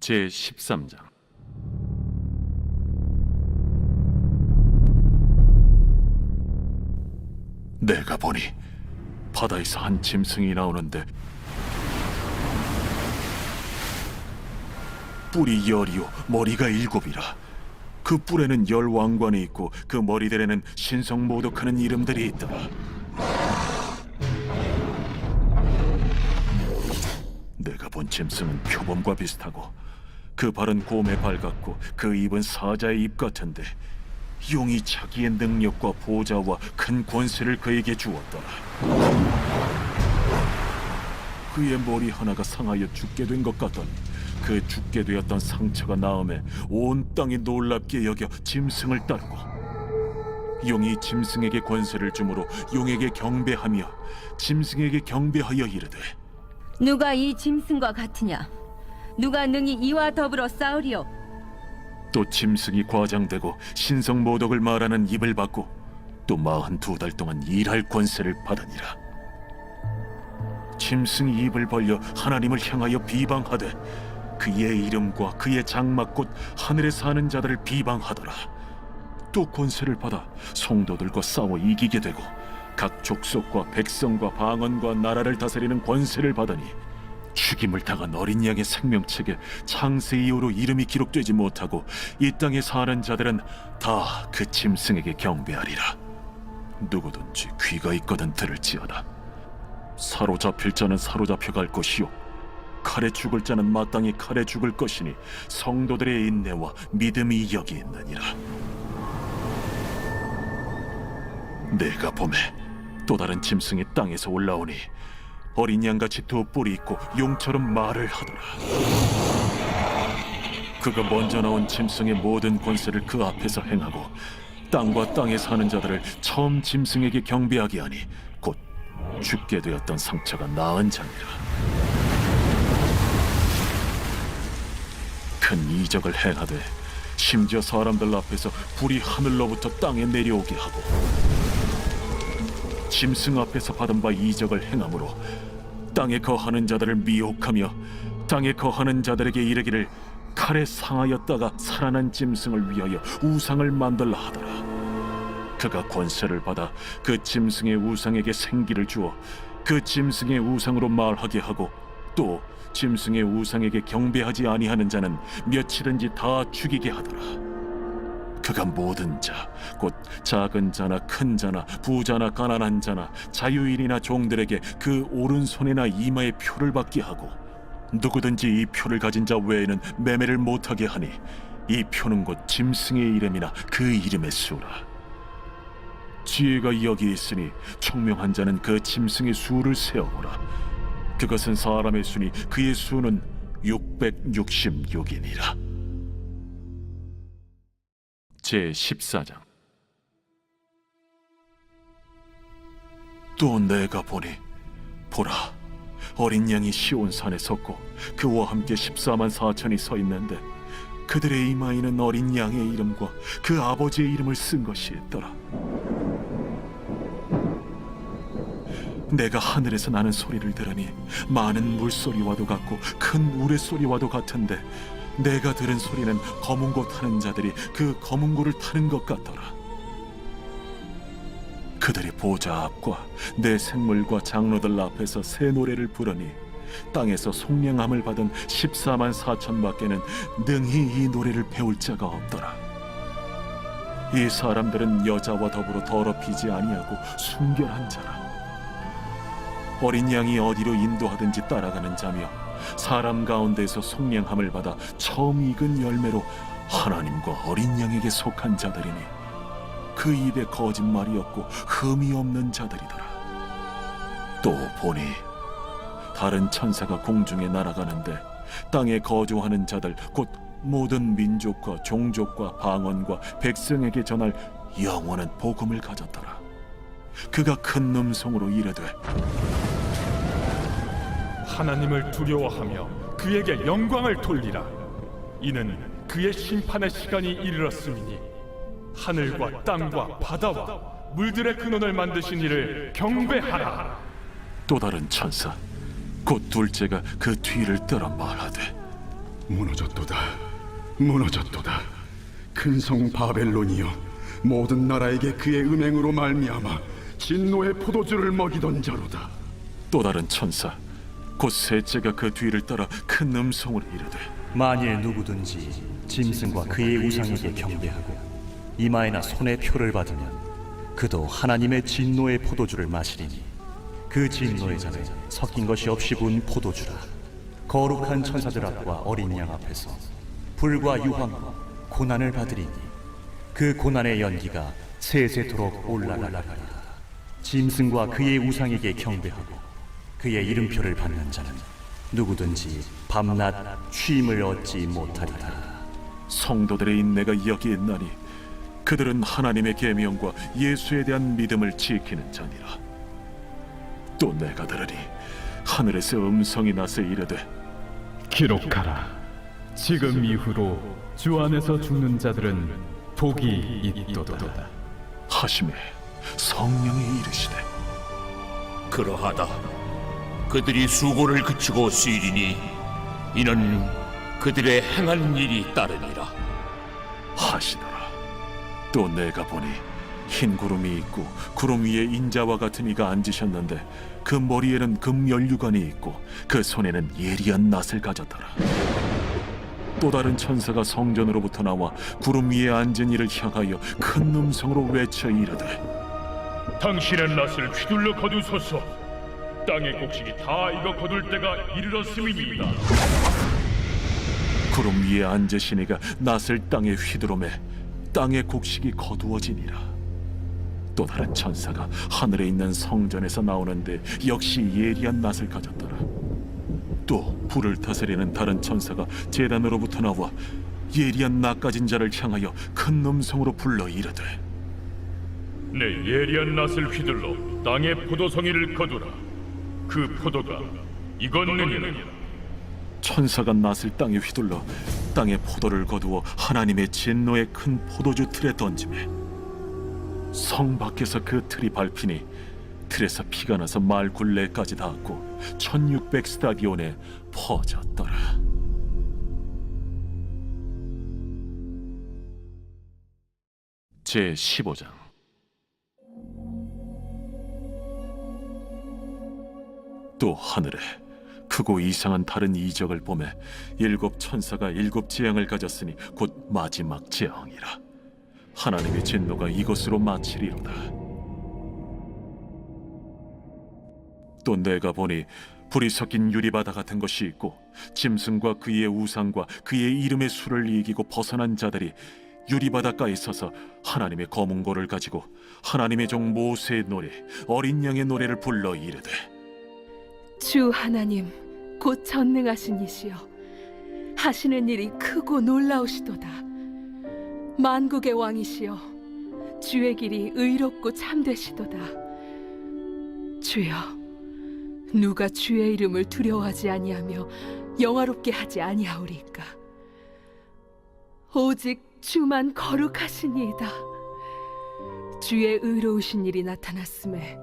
제13장. 내가 보니 바다에서 한 짐승이 나오는데 뿔이 열이요 머리가 일곱이라. 그 뿔에는 열 왕관이 있고 그 머리들에는 신성모독하는 이름들이 있더라. 내가 본 짐승은 표범과 비슷하고 그 발은 곰의 발 같고 그 입은 사자의 입 같은데 용이 자기의 능력과 보좌와 큰 권세를 그에게 주었더라. 그의 머리 하나가 상하여 죽게 된 것 같더니 그 죽게 되었던 상처가 나음에 온 땅이 놀랍게 여겨 짐승을 따르고 용이 짐승에게 권세를 주므로 용에게 경배하며 짐승에게 경배하여 이르되 누가 이 짐승과 같으냐? 누가 능히 이와 더불어 싸우리요? 또 짐승이 과장되고 신성모독을 말하는 입을 받고 또 42달 동안 일할 권세를 받으니라. 짐승이 입을 벌려 하나님을 향하여 비방하되 그의 이름과 그의 장막 곧 하늘에 사는 자들을 비방하더라. 또 권세를 받아 성도들과 싸워 이기게 되고 각 족속과 백성과 방언과 나라를 다스리는 권세를 받으니 죽임을 당한 어린 양의 생명책에 창세 이후로 이름이 기록되지 못하고 이 땅에 사는 자들은 다 그 짐승에게 경배하리라. 누구든지 귀가 있거든 들을지어다. 사로잡힐 자는 사로잡혀 갈 것이요 칼에 죽을 자는 마땅히 칼에 죽을 것이니 성도들의 인내와 믿음이 여기 있느니라. 내가 보매 또 다른 짐승이 땅에서 올라오니 어린 양같이 두 뿔이 있고 용처럼 말을 하더라. 그가 먼저 나온 짐승의 모든 권세를 그 앞에서 행하고 땅과 땅에 사는 자들을 처음 짐승에게 경배하게 하니 곧 죽게 되었던 상처가 나은 자니라. 큰 이적을 행하되 심지어 사람들 앞에서 불이 하늘로부터 땅에 내려오게 하고 짐승 앞에서 받은 바 이적을 행함으로 땅에 거하는 자들을 미혹하며 땅에 거하는 자들에게 이르기를 칼에 상하였다가 살아난 짐승을 위하여 우상을 만들라 하더라. 그가 권세를 받아 그 짐승의 우상에게 생기를 주어 그 짐승의 우상으로 말하게 하고 또 짐승의 우상에게 경배하지 아니하는 자는 며칠든지 다 죽이게 하더라. 그가 모든 자, 곧 작은 자나 큰 자나 부자나 가난한 자나 자유인이나 종들에게 그 오른손이나 이마에 표를 받게 하고 누구든지 이 표를 가진 자 외에는 매매를 못하게 하니 이 표는 곧 짐승의 이름이나 그 이름의 수라. 지혜가 여기 있으니 총명한 자는 그 짐승의 수를 세어보라. 그것은 사람의 수니 그의 수는 666이니라. 제14장. 또 내가 보니 보라 어린 양이 시온산에 섰고 그와 함께 14만 4천이 서 있는데 그들의 이마에는 어린 양의 이름과 그 아버지의 이름을 쓴 것이 있더라. 내가 하늘에서 나는 소리를 들으니 많은 물소리와도 같고 큰 우레소리와도 같은데 내가 들은 소리는 검은 고 타는 자들이 그 검은 고를 타는 것 같더라. 그들이 보좌 앞과 내 생물과 장로들 앞에서 새 노래를 부르니 땅에서 속량함을 받은 14만 4천 밖에는 능히 이 노래를 배울 자가 없더라. 이 사람들은 여자와 더불어 더럽히지 아니하고 순결한 자라. 어린 양이 어디로 인도하든지 따라가는 자며 사람 가운데서 속량함을 받아 처음 익은 열매로 하나님과 어린 양에게 속한 자들이니 그 입에 거짓말이 없고 흠이 없는 자들이더라. 또 보니 다른 천사가 공중에 날아가는데 땅에 거주하는 자들 곧 모든 민족과 종족과 방언과 백성에게 전할 영원한 복음을 가졌더라. 그가 큰 음성으로 이르되 하나님을 두려워하며 그에게 영광을 돌리라. 이는 그의 심판의 시간이 이르렀음이니 하늘과 땅과 바다와 물들의 근원을 만드신 이를 경배하라. 또 다른 천사 곧 둘째가 그 뒤를 따라 말하되 무너졌도다. 무너졌도다. 큰 성 바벨론이여, 모든 나라에게 그의 음행으로 말미암아 진노의 포도주를 먹이던 자로다. 또 다른 천사 곧 셋째가 그 뒤를 따라 큰 음성으로 이르되 만일 누구든지 짐승과 그의 우상에게 경배하고 이마에나 손에 표를 받으면 그도 하나님의 진노의 포도주를 마시리니 그 진노의 잔에 섞인 것이 없이 부은 포도주라. 거룩한 천사들 앞과 어린 양 앞에서 불과 유황과 고난을 받으리니 그 고난의 연기가 세세토록 올라가리라. 짐승과 그의 우상에게 경배하고 그의 이름표를 받는 자는 누구든지 밤낮 쉼을 얻지 못하리라. 성도들의 인내가 여기 있나니 그들은 하나님의 계명과 예수에 대한 믿음을 지키는 자니라. 또 내가 들으니 하늘에서 음성이 나서 이르되 기록하라. 지금 이후로 주 안에서 죽는 자들은 복이 있도다. 하심에 성령이 이르시되 그러하다. 그들이 수고를 그치고 쉬리니 이는 그들의 행한 일이 따르니라 하시더라. 또 내가 보니 흰 구름이 있고 구름 위에 인자와 같은 이가 앉으셨는데 그 머리에는 금연류관이 있고 그 손에는 예리한 낫을 가졌더라. 또 다른 천사가 성전으로부터 나와 구름 위에 앉은 이를 향하여 큰 음성으로 외쳐 이르되 당신의 낫을 휘둘러 거두소서. 땅의 곡식이 다 익어 거둘 때가 이르렀음이니이다. 구름 위에 앉으신 이가 낫을 땅에 휘두르매 땅의 곡식이 거두어지니라. 또 다른 천사가 하늘에 있는 성전에서 나오는데 역시 예리한 낫을 가졌더라. 또 불을 다스리는 다른 천사가 제단으로부터 나와 예리한 낫 가진 자를 향하여 큰 음성으로 불러 이르되 내 예리한 낫을 휘둘러 땅의 포도송이를 거두라. 그 포도가 익었느니라. 천사가 낫을 땅에 휘둘러 땅의 포도를 거두어 하나님의 진노의 큰 포도주 틀에 던지매 성 밖에서 그 틀이 밟히니 틀에서 피가 나서 말 굴레까지 닿았고 1600 스타디온에 퍼졌더라. 제 15장. 또 하늘에 크고 이상한 다른 이적을 보매 일곱 천사가 일곱 재앙을 가졌으니 곧 마지막 재앙이라. 하나님의 진노가 이것으로 마치리로다. 또 내가 보니 불이 섞인 유리바다 같은 것이 있고 짐승과 그의 우상과 그의 이름의 수를 이기고 벗어난 자들이 유리바닷가에 서서 하나님의 검은고를 가지고 하나님의 종 모세의 노래 어린 양의 노래를 불러 이르되 주 하나님 곧 전능하신 이시여, 하시는 일이 크고 놀라우시도다. 만국의 왕이시여, 주의 길이 의롭고 참되시도다. 주여, 누가 주의 이름을 두려워하지 아니하며 영화롭게 하지 아니하오리까? 오직 주만 거룩하시니이다. 주의 의로우신 일이 나타났음에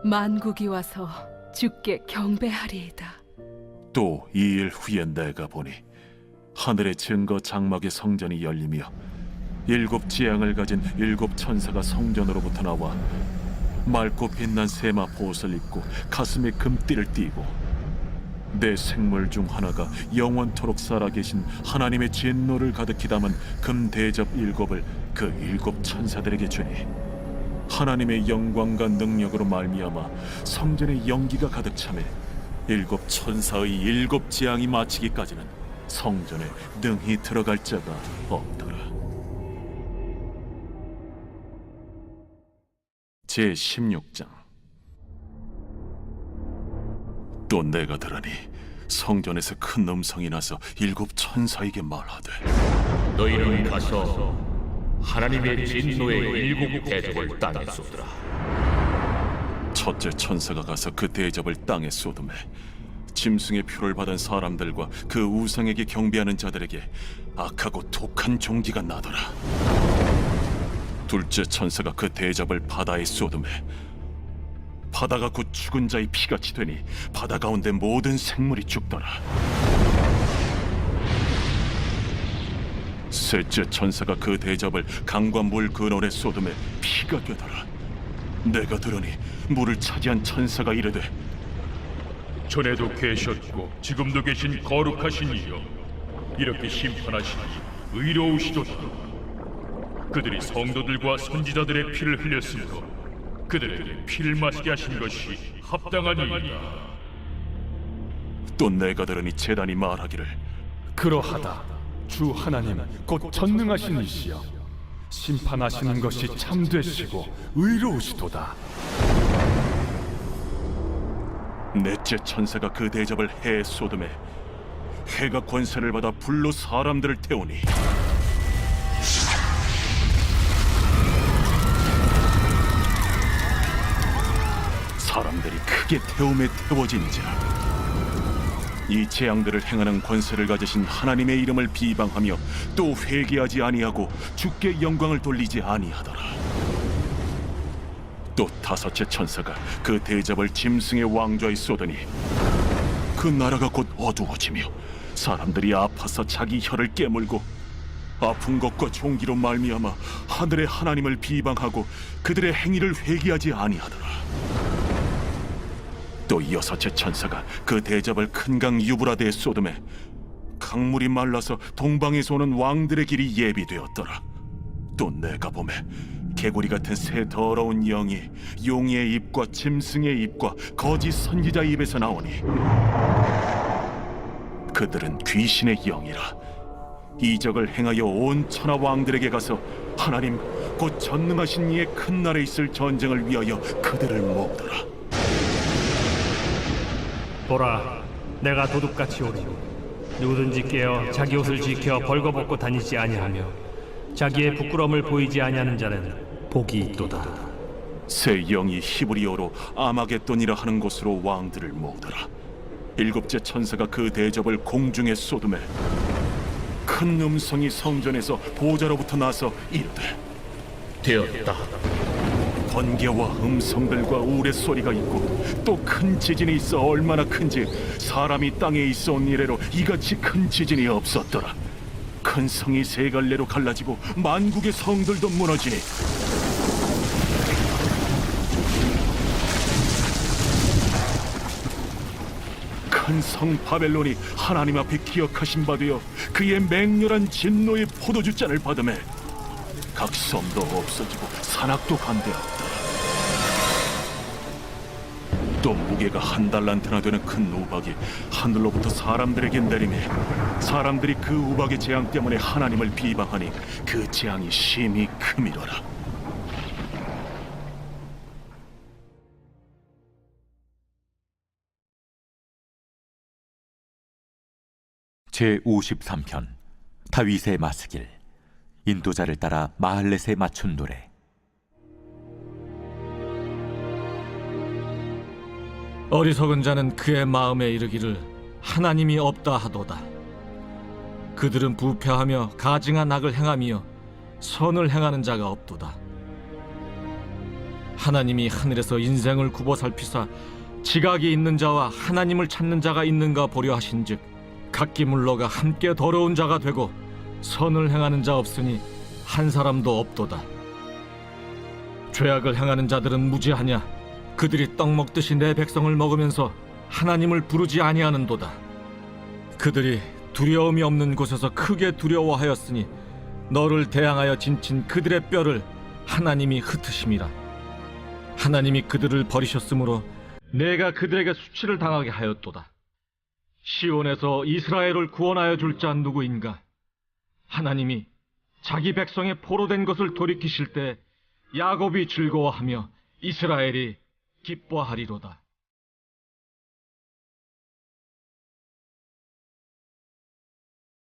만국이 와서 주께 경배하리이다. 또 2일 후에 내가 보니 하늘의 증거 장막의 성전이 열리며 일곱 지향을 가진 일곱 천사가 성전으로부터 나와 맑고 빛난 세마포 옷을 입고 가슴에 금띠를 띠고 내 생물 중 하나가 영원토록 살아계신 하나님의 진노를 가득히 담은 금 대접 일곱을 그 일곱 천사들에게 주니 하나님의 영광과 능력으로 말미암아 성전의 연기가 가득 차매 일곱 천사의 일곱 재앙이 마치기까지는 성전에 능히 들어갈 자가 없더라. 제 16장. 또 내가 들으니 성전에서 큰 음성이 나서 일곱 천사에게 말하되 너희는 가서 하나님의 진노의 일곱 대접을 땅에 쏟으라. 첫째 천사가 가서 그 대접을 땅에 쏟음에 짐승의 표를 받은 사람들과 그 우상에게 경배하는 자들에게 악하고 독한 종기가 나더라. 둘째 천사가 그 대접을 바다에 쏟음에 바다가 곧 죽은 자의 피같이 되니 바다 가운데 모든 생물이 죽더라. 셋째 천사가 그 대접을 강과 물 근원에 쏟음에 피가 되더라. 내가 들으니 물을 차지한 천사가 이르되, 전에도 계셨고 지금도 계신 거룩하신 이여, 이렇게 심판하시니 의로우시도다. 그들이 성도들과 선지자들의 피를 흘렸으므로 그들에게 피를 마시게 하신 것이 합당하니이다. 또 내가 들으니 제단이 말하기를, 그러하다. 주 하나님 곧 전능하신 이시여, 심판하시는 것이 참되시고 의로우시도다. 넷째 천사가 그 대접을 해에 쏟음에 해가 권세를 받아 불로 사람들을 태우니 사람들이 크게 태움에 태워진지라. 이 재앙들을 행하는 권세를 가지신 하나님의 이름을 비방하며 또 회개하지 아니하고 주께 영광을 돌리지 아니하더라. 또 다섯째 천사가 그 대접을 짐승의 왕좌에 쏟으니 그 나라가 곧 어두워지며 사람들이 아파서 자기 혀를 깨물고 아픈 것과 종기로 말미암아 하늘의 하나님을 비방하고 그들의 행위를 회개하지 아니하더라. 또 여섯째 천사가 그 대접을 큰 강 유브라데에 쏟음에 강물이 말라서 동방에서 오는 왕들의 길이 예비되었더라. 또 내가 보매 개구리 같은 새 더러운 영이 용의 입과 짐승의 입과 거짓 선지자 입에서 나오니 그들은 귀신의 영이라. 이적을 행하여 온 천하 왕들에게 가서 하나님 곧 전능하신 이의 큰 날에 있을 전쟁을 위하여 그들을 모으더라. 보라, 내가 도둑같이 오리니 누구든지 깨어 자기 옷을 지켜 벌거벗고 다니지 아니하며 자기의 부끄러움을 보이지 아니하는 자는 복이 있도다. 새 영이 히브리어로 아마겟돈이라 하는 곳으로 왕들을 모으더라. 일곱째 천사가 그 대접을 공중에 쏟음에 큰 음성이 성전에서 보좌로부터 나서 이르되, 되었다. 번개와 음성들과 우레소리가 있고 또 큰 지진이 있어 얼마나 큰지 사람이 땅에 있어 온 이래로 이같이 큰 지진이 없었더라. 큰 성이 세 갈래로 갈라지고 만국의 성들도 무너지니 큰 성 바벨론이 하나님 앞에 기억하신 바 되어 그의 맹렬한 진노의 포도주잔을 받음에 각 섬도 없어지고 산악도 간대었다. 또 무게가 한 달란트나 되는 큰 우박이 하늘로부터 사람들에게 내리매 사람들이 그 우박의 재앙 때문에 하나님을 비방하니 그 재앙이 심히 크미로라. 제53편 다윗의 마스길. 인도자를 따라 마할렛에 맞춘 노래. 어리석은 자는 그의 마음에 이르기를 하나님이 없다 하도다. 그들은 부패하며 가증한 악을 행하며 선을 행하는 자가 없도다. 하나님이 하늘에서 인생을 굽어 살피사 지각이 있는 자와 하나님을 찾는 자가 있는가 보려 하신즉 각기 물러가 함께 더러운 자가 되고 선을 행하는 자 없으니 한 사람도 없도다. 죄악을 행하는 자들은 무지하냐? 그들이 떡 먹듯이 내 백성을 먹으면서 하나님을 부르지 아니하는도다. 그들이 두려움이 없는 곳에서 크게 두려워하였으니 너를 대항하여 진친 그들의 뼈를 하나님이 흩으심이라. 하나님이 그들을 버리셨으므로 내가 그들에게 수치를 당하게 하였도다. 시온에서 이스라엘을 구원하여 줄 자 누구인가? 하나님이 자기 백성의 포로된 것을 돌이키실 때 야곱이 즐거워하며 이스라엘이 기뻐하리로다.